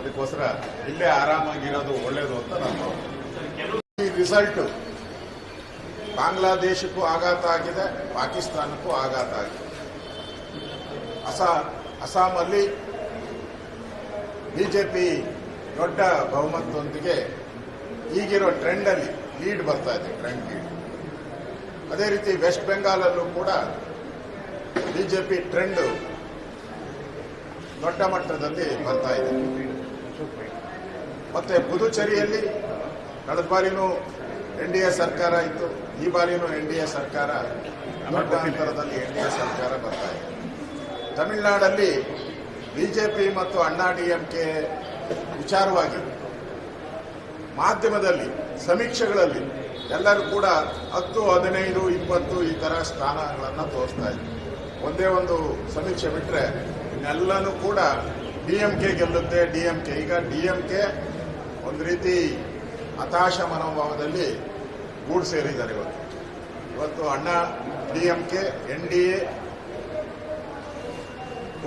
ಅದಕ್ಕೋಸ್ಕರ ಇಲ್ಲೇ ಆರಾಮಾಗಿರೋದು ಒಳ್ಳೇದು ಅಂತ ನಾನು ಈ ರಿಸಲ್ಟ್ ಬಾಂಗ್ಲಾದೇಶಕ್ಕೂ ಆಘಾತ ಆಗಿದೆ, ಪಾಕಿಸ್ತಾನಕ್ಕೂ ಆಘಾತ ಆಗಿದೆ. ಅಸ್ಸಾಮಲ್ಲಿ ಬಿಜೆಪಿ ದೊಡ್ಡ ಬಹುಮತದೊಂದಿಗೆ ಈಗಿರೋ ಟ್ರೆಂಡ್ ಅಲ್ಲಿ ಲೀಡ್ ಬರ್ತಾ ಇದೆ, ಟ್ರೆಂಡ್ ಲೀಡ್. ಅದೇ ರೀತಿ ವೆಸ್ಟ್ ಬೆಂಗಾಲಲ್ಲೂ ಕೂಡ ಬಿಜೆಪಿ ಟ್ರೆಂಡ್ ದೊಡ್ಡ ಮಟ್ಟದಲ್ಲಿ ಬರ್ತಾ ಇದೆ. ಮತ್ತೆ ಪುದುಚೇರಿಯಲ್ಲಿ ಕಳೆದ ಬಾರಿನೂ ಎನ್ಡಿಎ ಸರ್ಕಾರ ಇತ್ತು, ಈ ಬಾರಿನೂ ಎನ್ಡಿಎ ಸರ್ಕಾರ ದೊಡ್ಡ ಅಂತರದಲ್ಲಿ ಎನ್ಡಿಎ ಸರ್ಕಾರ ಬರ್ತಾ ಇದೆ. ತಮಿಳುನಾಡಲ್ಲಿ ಬಿಜೆಪಿ ಮತ್ತು ಅಣ್ಣಾ ಡಿಎಂಕೆ ವಿಚಾರವಾಗಿ ಮಾಧ್ಯಮದಲ್ಲಿ ಸಮೀಕ್ಷೆಗಳಲ್ಲಿ ಎಲ್ಲರೂ ಕೂಡ 10, 15, 20 ಈ ತರ ಸ್ಥಾನಗಳನ್ನು ತೋರಿಸ್ತಾ ಇದ್ರು. ಒಂದೇ ಒಂದು ಸಮೀಕ್ಷೆ ಬಿಟ್ರೆ ಇನ್ನೆಲ್ಲನೂ ಕೂಡ ಡಿಎಂಕೆ ಗೆಲ್ಲುತ್ತೆ, ಡಿಎಂಕೆ. ಈಗ ಡಿಎಂಕೆ ಒಂದು ರೀತಿ ಹತಾಶ ಮನೋಭಾವದಲ್ಲಿ ಗೂಡು ಸೇರಿದ್ದಾರೆ. ಇವತ್ತು ಅಣ್ಣಾ ಡಿಎಂಕೆ ಎನ್ಡಿಎ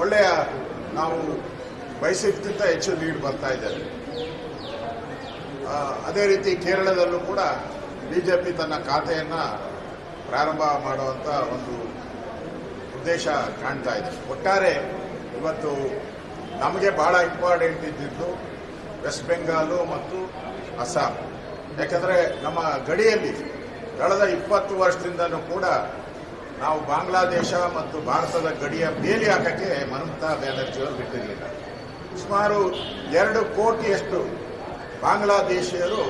ಒಳ್ಳೆಯ ನಾವು ಬಯಸಿದ್ದಕ್ಕಿಂತ ಹೆಚ್ಚು ಲೀಡ್ ಬರ್ತಾ ಇದ್ದಾರೆ. ಅದೇ ರೀತಿ ಕೇರಳದಲ್ಲೂ ಕೂಡ ಬಿಜೆಪಿ ತನ್ನ ಖಾತೆಯನ್ನ ಪ್ರಾರಂಭ ಮಾಡುವಂತ ಒಂದು ಉದ್ದೇಶ ಕಾಣ್ತಾ ಇದೆ. ಒಟ್ಟಾರೆ ಇವತ್ತು ನಮಗೆ ಬಹಳ ಇಂಪಾರ್ಟೆಂಟ್ ಇದ್ದಿದ್ದು ವೆಸ್ಟ್ ಬೆಂಗಾಲು ಮತ್ತು ಅಸ್ಸಾಂ. ಯಾಕಂದ್ರೆ ನಮ್ಮ ಗಡಿಯಲ್ಲಿ ಕಳೆದ 20 ವರ್ಷದಿಂದನೂ ಕೂಡ ನಾವು ಬಾಂಗ್ಲಾದೇಶ ಮತ್ತು ಭಾರತದ ಗಡಿಯ ಬೇಲಿ ಹಾಕಕ್ಕೆ ಮಮತಾ ಬ್ಯಾನರ್ಜಿಯವರು ಬಿಟ್ಟಿರಲಿಲ್ಲ. ಸುಮಾರು 2 ಕೋಟಿಯಷ್ಟು ಬಾಂಗ್ಲಾದೇಶಿಯರು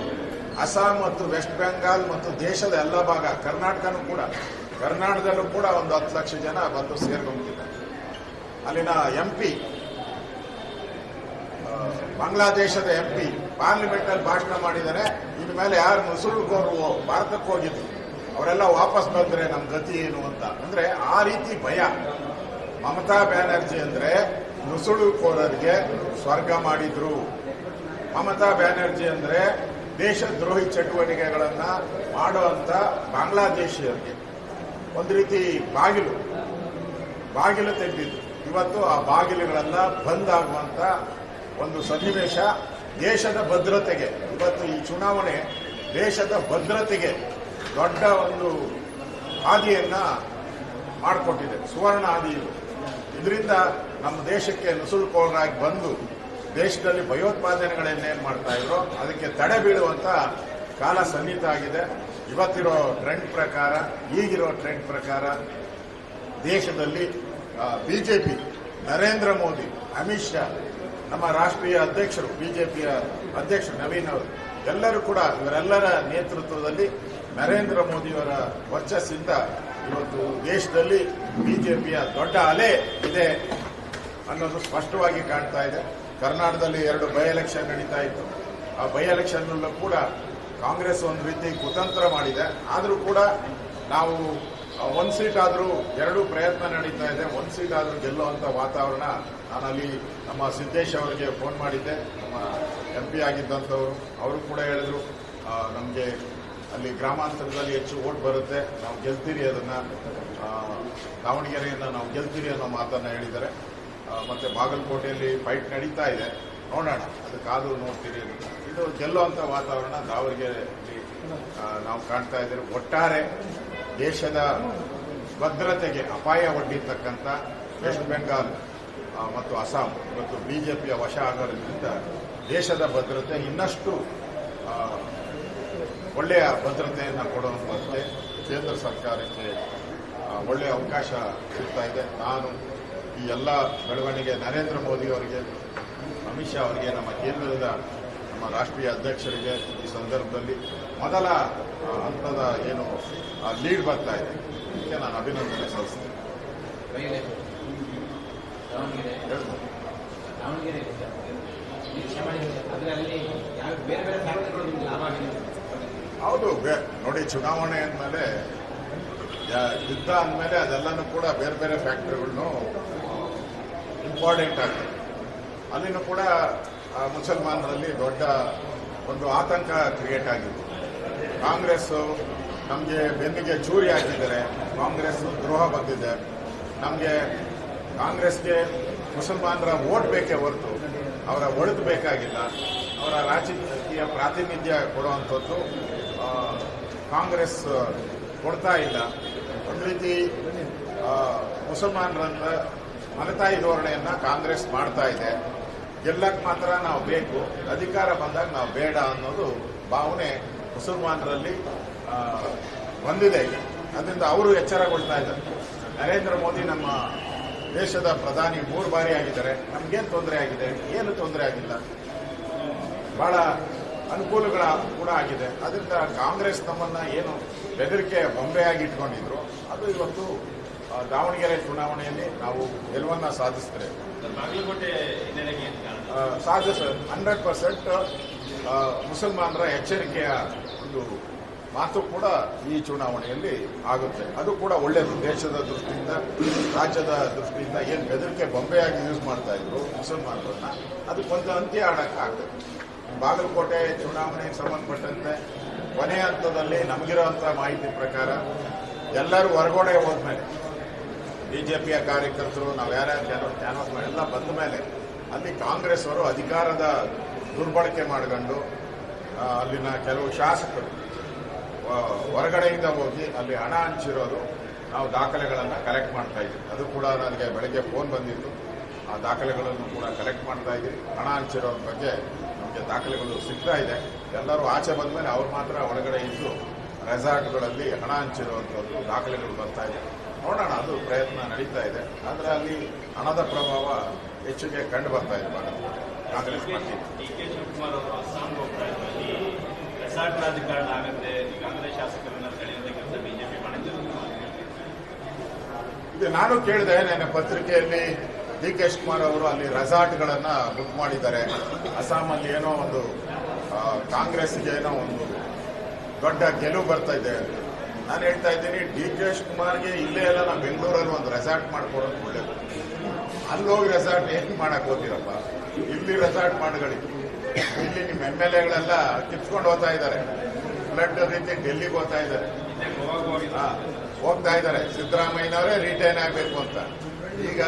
ಅಸ್ಸಾಂ ಮತ್ತು ವೆಸ್ಟ್ ಬೆಂಗಾಲ್ ಮತ್ತು ದೇಶದ ಎಲ್ಲ ಭಾಗ, ಕರ್ನಾಟಕದಲ್ಲೂ ಕೂಡ ಒಂದು 10 ಲಕ್ಷ ಜನ ಬಂದು ಸೇರ್ಕೊಂಡಿದ್ದಾರೆ. ಅಲ್ಲಿನ ಎಂಪಿ, ಬಾಂಗ್ಲಾದೇಶದ ಎಂಪಿ ಪಾರ್ಲಿಮೆಂಟ್ ಅಲ್ಲಿ ಭಾಷಣ ಮಾಡಿದರೆ, ಇನ್ನು ಮೇಲೆ ಯಾರು ನುಸುಳುಗೋರು ಭಾರತಕ್ಕೆ ಹೋಗಿದ್ರು ಅವರೆಲ್ಲ ವಾಪಸ್ ಬಂದ್ರೆ ನಮ್ಮ ಗತಿ ಏನು ಅಂತ. ಅಂದ್ರೆ ಆ ರೀತಿ ಭಯ. ಮಮತಾ ಬ್ಯಾನರ್ಜಿ ಅಂದ್ರೆ ನುಸುಳುಕೋರರಿಗೆ ಸ್ವರ್ಗ ಮಾಡಿದ್ರು. ಮಮತಾ ಬ್ಯಾನರ್ಜಿ ಅಂದ್ರೆ ದೇಶದ್ರೋಹಿ ಚಟುವಟಿಕೆಗಳನ್ನ ಮಾಡುವಂತ ಬಾಂಗ್ಲಾದೇಶಿಯರಿಗೆ ಒಂದು ರೀತಿ ಬಾಗಿಲು ತೆಗೆದಿದ್ರು. ಇವತ್ತು ಆ ಬಾಗಿಲುಗಳೆಲ್ಲ ಬಂದ್ ಆಗುವಂತ ಒಂದು ಸನ್ನಿವೇಶ ದೇಶದ ಭದ್ರತೆಗೆ, ಇವತ್ತು ಈ ಚುನಾವಣೆ ದೇಶದ ಭದ್ರತೆಗೆ ದೊಡ್ಡ ಒಂದು ಹಾದಿಯನ್ನ ಮಾಡಿಕೊಟ್ಟಿದೆ, ಸುವರ್ಣ ಹಾದಿ ಇದು. ಇದರಿಂದ ನಮ್ಮ ದೇಶಕ್ಕೆ ನುಸುಳುಕೋರರಾಗಿ ಬಂದು ದೇಶದಲ್ಲಿ ಭಯೋತ್ಪಾದನೆಗಳನ್ನೇನು ಮಾಡ್ತಾ ಇದ್ರು ಅದಕ್ಕೆ ತಡೆ ಬೀಳುವಂತ ಕಾಲ ಸನ್ನಿಹಿತ ಆಗಿದೆ. ಇವತ್ತಿರೋ ಟ್ರೆಂಡ್ ಪ್ರಕಾರ, ಈಗಿರೋ ಟ್ರೆಂಡ್ ಪ್ರಕಾರ ದೇಶದಲ್ಲಿ ಬಿಜೆಪಿ, ನರೇಂದ್ರ ಮೋದಿ, ಅಮಿತ್ ಶಾ, ನಮ್ಮ ರಾಷ್ಟ್ರೀಯ ಅಧ್ಯಕ್ಷರು, ಬಿಜೆಪಿಯ ಅಧ್ಯಕ್ಷರು ನವೀನ್ ಅವರು ಎಲ್ಲರೂ ಕೂಡ ಇವರೆಲ್ಲರ ನೇತೃತ್ವದಲ್ಲಿ ನರೇಂದ್ರ ಮೋದಿಯವರ ವರ್ಚಸ್ಸಿಂದ ಇವತ್ತು ದೇಶದಲ್ಲಿ ಬಿಜೆಪಿಯ ದೊಡ್ಡ ಅಲೆ ಇದೆ ಅನ್ನೋದು ಸ್ಪಷ್ಟವಾಗಿ ಕಾಣ್ತಾ ಇದೆ. ಕರ್ನಾಟಕದಲ್ಲಿ 2 ಬೈ ಎಲೆಕ್ಷನ್ ನಡೀತಾ ಇತ್ತು. ಆ ಬೈ ಎಲೆಕ್ಷನ್ ನಲ್ಲೂ ಕೂಡ ಕಾಂಗ್ರೆಸ್ ಒಂದು ರೀತಿ ಕುತಂತ್ರ ಮಾಡಿದೆ. ಆದರೂ ಕೂಡ ನಾವು 1 ಸೀಟ್ ಆದರೂ, 2 ಪ್ರಯತ್ನ ನಡೀತಾ ಇದೆ, 1 ಸೀಟ್ ಆದರೂ ಗೆಲ್ಲುವಂತ ವಾತಾವರಣ. ನಾನಲ್ಲಿ ನಮ್ಮ ಸಿದ್ದೇಶ್ ಅವರಿಗೆ ಫೋನ್ ಮಾಡಿದ್ದೆ, ನಮ್ಮ ಎಂಪಿ ಆಗಿದ್ದಂಥವ್ರು. ಅವರು ಕೂಡ ಹೇಳಿದ್ರು ನಮಗೆ ಅಲ್ಲಿ ಗ್ರಾಮಾಂತರದಲ್ಲಿ ಹೆಚ್ಚು ಓಟ್ ಬರುತ್ತೆ, ನಾವು ಗೆಲ್ತೀರಿ, ಅದನ್ನ ದಾವಣಗೆರೆಯಿಂದ ನಾವು ಗೆಲ್ತೀರಿ ಅನ್ನೋ ಮಾತನ್ನ ಹೇಳಿದ್ದಾರೆ. ಮತ್ತೆ ಬಾಗಲಕೋಟೆಯಲ್ಲಿ ಫೈಟ್ ನಡೀತಾ ಇದೆ, ನೋಡೋಣ, ಅದು ಕಾದು ನೋಡ್ತೀರಿ. ಇದು ಗೆಲ್ಲುವಂತ ವಾತಾವರಣ ದಾವಣಗೆರೆಯಲ್ಲಿ ನಾವು ಕಾಣ್ತಾ ಇದ್ದೇವೆ. ಒಟ್ಟಾರೆ ದೇಶದ ಭದ್ರತೆಗೆ ಅಪಾಯ ಒಡ್ಡಿರ್ತಕ್ಕಂಥ ವೆಸ್ಟ್ ಬೆಂಗಾಲ್ ಮತ್ತು ಅಸ್ಸಾಂ ಇವತ್ತು ಬಿಜೆಪಿಯ ವಶ ಆಗೋದ್ರಿಂದ ದೇಶದ ಭದ್ರತೆ ಇನ್ನಷ್ಟು ಒಳ್ಳೆಯ ಭದ್ರತೆಯನ್ನು ಕೊಡುವಂತೆ ಕೇಂದ್ರ ಸರ್ಕಾರಕ್ಕೆ ಒಳ್ಳೆಯ ಅವಕಾಶ ಸಿಗ್ತಾ ಇದೆ. ನಾನು ಈ ಎಲ್ಲ ಬೆಳವಣಿಗೆ ನರೇಂದ್ರ ಮೋದಿ ಅವರಿಗೆ, ಅಮಿತ್ ಶಾ ಅವರಿಗೆ, ನಮ್ಮ ಕೇಂದ್ರದ ನಮ್ಮ ರಾಷ್ಟ್ರೀಯ ಅಧ್ಯಕ್ಷರಿಗೆ ಈ ಸಂದರ್ಭದಲ್ಲಿ ಮೊದಲ ಹಂತದ ಏನು ಲೀಡ್ ಬರ್ತಾ ಇದೆ, ಇದಕ್ಕೆ ನಾನು ಅಭಿನಂದನೆ ಸಲ್ಲಿಸ್ತೇನೆ. ಹೌದು, ನೋಡಿ, ಚುನಾವಣೆ ಅಂದಮೇಲೆ, ಯುದ್ಧ ಅಂದಮೇಲೆ ಅದೆಲ್ಲನೂ ಕೂಡ ಬೇರೆ ಬೇರೆ ಫ್ಯಾಕ್ಟರಿಗಳನ್ನು ಇಂಪಾರ್ಟೆಂಟ್ ಆಗ್ತದೆ. ಅಲ್ಲಿನೂ ಕೂಡ ಮುಸಲ್ಮಾನರಲ್ಲಿ ದೊಡ್ಡ ಒಂದು ಆತಂಕ ಕ್ರಿಯೇಟ್ ಆಗಿದೆ. ಕಾಂಗ್ರೆಸ್ ನಮಗೆ ಬೆನ್ನಿಗೆ ಚೂರಿ ಹಾಕಿದ್ದಾರೆ, ಕಾಂಗ್ರೆಸ್ ದ್ರೋಹ ಬಂದಿದೆ. ನಮಗೆ ಕಾಂಗ್ರೆಸ್ಗೆ ಮುಸಲ್ಮಾನರ ವೋಟ್ ಬೇಕೇ ಹೊರತು ಅವರ ಒಳಿತು ಬೇಕಾಗಿಲ್ಲ, ಅವರ ರಾಜಕೀಯ ಪ್ರಾತಿನಿಧ್ಯ ಕೊಡುವಂಥದ್ದು ಕಾಂಗ್ರೆಸ್ ಕೊಡ್ತಾ ಇಲ್ಲ. ಒಂದು ರೀತಿ ಮುಸಲ್ಮಾನರನ್ನ ಮನತಾಯಿ ಧೋರಣೆಯನ್ನ ಕಾಂಗ್ರೆಸ್ ಮಾಡ್ತಾ ಇದೆ. ಗೆಲ್ಲಕ್ಕೆ ಮಾತ್ರ ನಾವು ಬೇಕು, ಅಧಿಕಾರ ಬಂದಾಗ ನಾವು ಬೇಡ ಅನ್ನೋದು ಭಾವನೆ ಮುಸಲ್ಮಾನರಲ್ಲಿ ಬಂದಿದೆ. ಅದರಿಂದ ಅವರು ಎಚ್ಚರಗೊಳ್ತಾ ಇದ್ದಾರೆ. ನರೇಂದ್ರ ಮೋದಿ ನಮ್ಮ ದೇಶದ ಪ್ರಧಾನಿ 3 ಬಾರಿ ಆಗಿದ್ದಾರೆ. ನಮ್ಗೇನು ತೊಂದರೆ ಆಗಿದೆ? ಏನು ತೊಂದರೆ ಆಗಿಲ್ಲ. ಬಹಳ ಅನುಕೂಲಗಳ ಕೂಡ ಆಗಿದೆ. ಅದರಿಂದ ಕಾಂಗ್ರೆಸ್ ನಮ್ಮನ್ನ ಏನು ಬೆದರಿಕೆ ಬೊಂಬೆಯಾಗಿ ಇಟ್ಕೊಂಡಿದ್ರು, ಅದು ಇವತ್ತು ದಾವಣಗೆರೆ ಚುನಾವಣೆಯಲ್ಲಿ ನಾವು ಗೆಲುವನ್ನ ಸಾಧಿಸ್ತೇವೆ. ಸಾಧಿಸ 100% ಮುಸಲ್ಮಾನರ ಎಚ್ಚರಿಕೆಯ ಒಂದು ಮಾತು ಕೂಡ ಈ ಚುನಾವಣೆಯಲ್ಲಿ ಆಗುತ್ತೆ. ಅದು ಕೂಡ ಒಳ್ಳೆಯದು. ದೇಶದ ದೃಷ್ಟಿಯಿಂದ, ರಾಜ್ಯದ ದೃಷ್ಟಿಯಿಂದ ಏನು ಬೆದರಿಕೆ ಬೊಂಬೆಯಾಗಿ ಯೂಸ್ ಮಾಡ್ತಾ ಇದ್ರು ಮುಸಲ್ಮಾನರನ್ನ, ಅದಕ್ಕೊಂದು ಅಂತ್ಯ ಆಡಕ್ಕಾಗ್ತದೆ. ಬಾಗಲಕೋಟೆ ಚುನಾವಣೆಗೆ ಸಂಬಂಧಪಟ್ಟಂತೆ ಕೊನೆಯ ಹಂತದಲ್ಲಿ ನಮಗಿರುವಂಥ ಮಾಹಿತಿ ಪ್ರಕಾರ ಎಲ್ಲರೂ ಹೊರಗಡೆ ಹೋದ್ಮೇಲೆ ಬಿಜೆಪಿಯ ಕಾರ್ಯಕರ್ತರು ನಾವು ಯಾರ್ಯಾರು ಕ್ಯಾನ್ವಾಸ್ ಎಲ್ಲ ಬಂದ ಮೇಲೆ ಅಲ್ಲಿ ಕಾಂಗ್ರೆಸ್ ಅವರು ಅಧಿಕಾರದ ದುರ್ಬಳಕೆ ಮಾಡಿಕೊಂಡು ಅಲ್ಲಿನ ಕೆಲವು ಶಾಸಕರು ಹೊರಗಡೆಯಿಂದ ಹೋಗಿ ಅಲ್ಲಿ ಹಣ ಹಂಚಿರೋದು ನಾವು ದಾಖಲೆಗಳನ್ನು ಕಲೆಕ್ಟ್ ಮಾಡ್ತಾ ಇದ್ದೀವಿ. ಅದು ಕೂಡ ನನಗೆ ಬೆಳಗ್ಗೆ ಫೋನ್ ಬಂದಿತ್ತು. ಆ ದಾಖಲೆಗಳನ್ನು ಕೂಡ ಕಲೆಕ್ಟ್ ಮಾಡ್ತಾ ಇದ್ದೀವಿ. ಹಣ ಹಂಚಿರೋ ಬಗ್ಗೆ ನಮಗೆ ದಾಖಲೆಗಳು ಸಿಗ್ತಾ ಇದೆ. ಎಲ್ಲರೂ ಆಚೆ ಬಂದ ಮೇಲೆ ಅವ್ರು ಮಾತ್ರ ಒಳಗಡೆ ಇದ್ದು ರೆಸಾರ್ಟ್ಗಳಲ್ಲಿ ಹಣ ಹಂಚಿರುವಂಥದ್ದು ದಾಖಲೆಗಳು ಬರ್ತಾ ಇದೆ. ನೋಡೋಣ, ಅದು ಪ್ರಯತ್ನ ನಡೀತಾ ಇದೆ. ಆದರೆ ಅಲ್ಲಿ ಹಣದ ಪ್ರಭಾವ ಹೆಚ್ಚಿಗೆ ಕಂಡು ಬರ್ತಾ ಇದೆ ಕಾಂಗ್ರೆಸ್ ಪಾರ್ಟಿ. ಡಿ.ಕೆ. ಶಿವಕುಮಾರ್ ಅವರು ಅಸ್ಸಾಂ ರೆಸಾರ್ಟ್ ರಾಜಕಾರಣ ಆಗುತ್ತೆ, ಕಾಂಗ್ರೆಸ್ ಶಾಸಕರನ್ನ ಸೆಳೆಯುವಂತ ಕೆಲಸ ಬಿಜೆಪಿ ಮಾಡುತ್ತಿದೆ. ಇದು ನಾನು ಕೇಳಿದೆ ನನ್ನ ಪತ್ರಿಕೆಯಲ್ಲಿ. ಡಿ.ಕೆ. ಶಿವಕುಮಾರ್ ಅವರು ಅಲ್ಲಿ ರೆಸಾರ್ಟ್ಗಳನ್ನ ಬುಕ್ ಮಾಡಿದ್ದಾರೆ. ಅಸ್ಸಾಮಲ್ಲಿ ಏನೋ ಒಂದು ಕಾಂಗ್ರೆಸ್ಗೆ ಏನೋ ಒಂದು ದೊಡ್ಡ ಗೆಲುವು ಬರ್ತಾ ಇದೆ. ನಾನು ಹೇಳ್ತಾ ಇದ್ದೀನಿ, ಡಿ.ಕೆ. ಶಿವಕುಮಾರ್ಗೆ ಇಲ್ಲೇ ಎಲ್ಲ ನಾವು ಬೆಂಗಳೂರಲ್ಲಿ ಒಂದು ರೆಸಾರ್ಟ್ ಮಾಡ್ಕೊಡೋದು ಒಳ್ಳೇದು. ಅಲ್ಲೋಗಿ ರೆಸಾರ್ಟ್ ಏನು ಮಾಡಕ್ ಹೋಗ್ತೀರಪ್ಪ? ಇಲ್ಲಿ ರೆಸಾರ್ಟ್ ಮಾಡ್ಕೊಳ್ಳಿ. ಇಲ್ಲಿ ನಿಮ್ಮ MLAಗಳೆಲ್ಲ ಕಿತ್ಕೊಂಡು ಹೋಗ್ತಾ ಇದ್ದಾರೆ. ಫ್ಲಡ್ ರೀತಿ ಡೆಲ್ಲಿಗೆ ಹೋಗ್ತಾ ಇದ್ದಾರೆ, ಹೋಗ್ತಾ ಇದ್ದಾರೆ. ಸಿದ್ದರಾಮಯ್ಯನವರೇ ರಿಟೈನ್ ಆಗಬೇಕು ಅಂತ. ಈಗ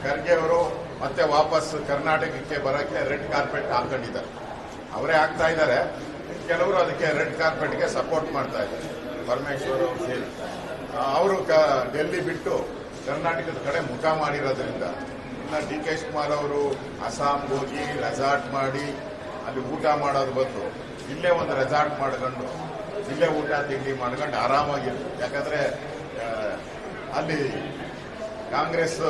ಖರ್ಗೆ ಅವರು ಮತ್ತೆ ವಾಪಸ್ ಕರ್ನಾಟಕಕ್ಕೆ ಬರೋಕ್ಕೆ ರೆಡ್ ಕಾರ್ಪೆಟ್ ಹಾಕೊಂಡಿದ್ದಾರೆ. ಅವರೇ ಆಗ್ತಾ ಇದ್ದಾರೆ. ಕೆಲವರು ಅದಕ್ಕೆ ರೆಡ್ ಕಾರ್ಪೆಟ್ಗೆ ಸಪೋರ್ಟ್ ಮಾಡ್ತಾ ಇದ್ದಾರೆ. ಪರಮೇಶ್ವರ್ ಅವರು ಸೇರಿ ಅವರು ಡೆಲ್ಲಿ ಬಿಟ್ಟು ಕರ್ನಾಟಕದ ಕಡೆ ಮುಖ ಮಾಡಿರೋದ್ರಿಂದ ಇನ್ನು ಡಿ.ಕೆ. ಶಿವಕುಮಾರ್ ಅವರು ಅಸ್ಸಾಂಗೆ ಹೋಗಿ ರೆಸಾರ್ಟ್ ಮಾಡಿ ಅಲ್ಲಿ ಊಟ ಮಾಡೋದು ಬದಲು ಇಲ್ಲೇ ಒಂದು ರೆಸಾರ್ಟ್ ಮಾಡ್ಕೊಂಡು ಇಲ್ಲೇ ಊಟ ತಿಂಡಿ ಮಾಡ್ಕೊಂಡು ಆರಾಮಾಗಿರ್ತಾರೆ. ಯಾಕಂದ್ರೆ ಅಲ್ಲಿ ಕಾಂಗ್ರೆಸ್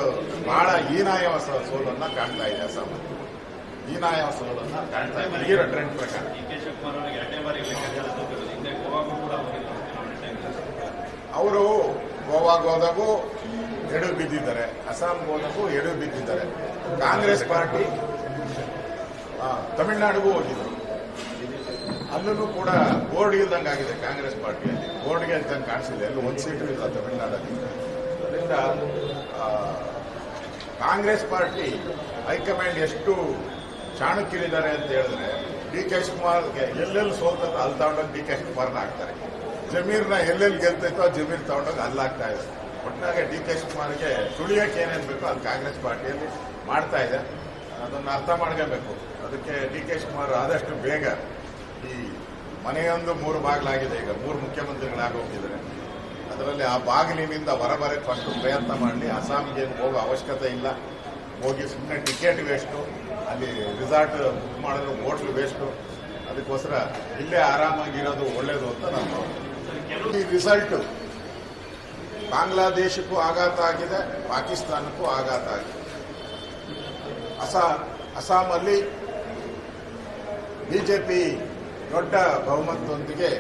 ಬಹಳ ಹೀನಾಯ ಸೋಲನ್ನ ಕಾಣ್ತಾ ಇದೆ. ಅಸ್ಸಾಮಲ್ಲಿ ಹೀನಾಯ ಸೋಲನ್ನ ಕಾಣ್ತಾ ಇದೆ ಈಗಿರೋ ಟ್ರೆಂಡ್ ಪ್ರಕಾರ. ಅವರು ಗೋವಾಗೆ ಹೋದಾಗೂ ಎಡು ಬಿದ್ದಿದ್ದಾರೆ, ಅಸ್ಸಾಂಗೆ ಹೋದಾಗೂ ಎಡು ಬಿದ್ದಿದ್ದಾರೆ. ಕಾಂಗ್ರೆಸ್ ಪಾರ್ಟಿ ತಮಿಳುನಾಡಿಗೂ ಹೋಗಿದ್ರು. ಅಲ್ಲೂ ಕೂಡ ಬೋರ್ಡ್ ಇಲ್ದಂಗೆ ಆಗಿದೆ ಕಾಂಗ್ರೆಸ್ ಪಾರ್ಟಿಯಲ್ಲಿ. ಬೋರ್ಡ್ಗೆ ಇದ್ದಂಗೆ ಕಾಣಿಸಿದೆ. ಅಲ್ಲಿ ಒಂದು ಸೀಟು ಇಲ್ಲ ತಮಿಳುನಾಡಲ್ಲಿ. ಅದರಿಂದ ಕಾಂಗ್ರೆಸ್ ಪಾರ್ಟಿ ಹೈಕಮಾಂಡ್ ಎಷ್ಟು ಚಾಣಕ್ಯರಿದ್ದಾರೆ ಅಂತ ಹೇಳಿದ್ರೆ, ಡಿ.ಕೆ. ಶಿವಕುಮಾರ್ಗೆ ಎಲ್ಲೆಲ್ಲಿ ಸೋಲ್ತೋ ಅಲ್ಲಿ ತಗೊಂಡೋಗಿ ಡಿ.ಕೆ. ಶಿವಕುಮಾರ್ನ ಹಾಕ್ತಾರೆ. ಜಮೀರ್ನ ಎಲ್ಲೆಲ್ಲಿ ಗೆಲ್ತೈತೋ ಜಮೀರ್ ತಗೊಂಡೋಗಿ ಅಲ್ಲಾಗ್ತಾ ಇದೆ. ಒಟ್ಟಾಗೆ ಡಿ.ಕೆ. ಶಿವಕುಮಾರ್ಗೆ ತುಳಿಯಕ್ಕೆ ಏನೇನು ಬೇಕೋ ಅದು ಕಾಂಗ್ರೆಸ್ ಪಾರ್ಟಿಯಲ್ಲಿ ಮಾಡ್ತಾ ಇದೆ. ಅದನ್ನು ಅರ್ಥ ಮಾಡ್ಕೋಬೇಕು. ಅದಕ್ಕೆ ಡಿ.ಕೆ. ಶಿವಕುಮಾರ್ ಆದಷ್ಟು ಬೇಗ ಈ ಮನೆಯೊಂದು 3 ಬಾಗಿಲಾಗಿದೆ. ಈಗ 3 ಮುಖ್ಯಮಂತ್ರಿಗಳಾಗೋಗಿದ್ದಾರೆ. ಅದರಲ್ಲಿ ಆ ಬಾಗಿಲಿನಿಂದ ಹೊರಬರಕ್ಕೆ ಫಸ್ಟ್ ಪ್ರಯತ್ನ ಮಾಡಲಿ. ಅಸ್ಸಾಂಗೆ ಹೋಗೋ ಅವಶ್ಯಕತೆ ಇಲ್ಲ. ಹೋಗಿ ಸುಮ್ಮನೆ ಟಿಕೆಟ್ ವೇಸ್ಟು, ಅಲ್ಲಿ ರಿಸಾರ್ಟ್ ಬುಕ್ ಮಾಡಿದ್ರು ಹೋಟ್ಲ್ ವೇಸ್ಟು. ಅದಕ್ಕೋಸ್ಕರ ಇಲ್ಲೇ ಆರಾಮಾಗಿರೋದು ಒಳ್ಳೇದು ಅಂತ ನಾನು. ಈ ರಿಸಲ್ಟ್ ಬಾಂಗ್ಲಾದೇಶಕ್ಕೂ ಆಘಾತ ಆಗಿದೆ, ಪಾಕಿಸ್ತಾನಕ್ಕೂ ಆಘಾತ ಆಗಿದೆ. ಅಸ್ಸಾಮಲ್ಲಿ ಬಿಜೆಪಿ ದೊಡ್ಡ ಬಹುಮತದೊಂದಿಗೆ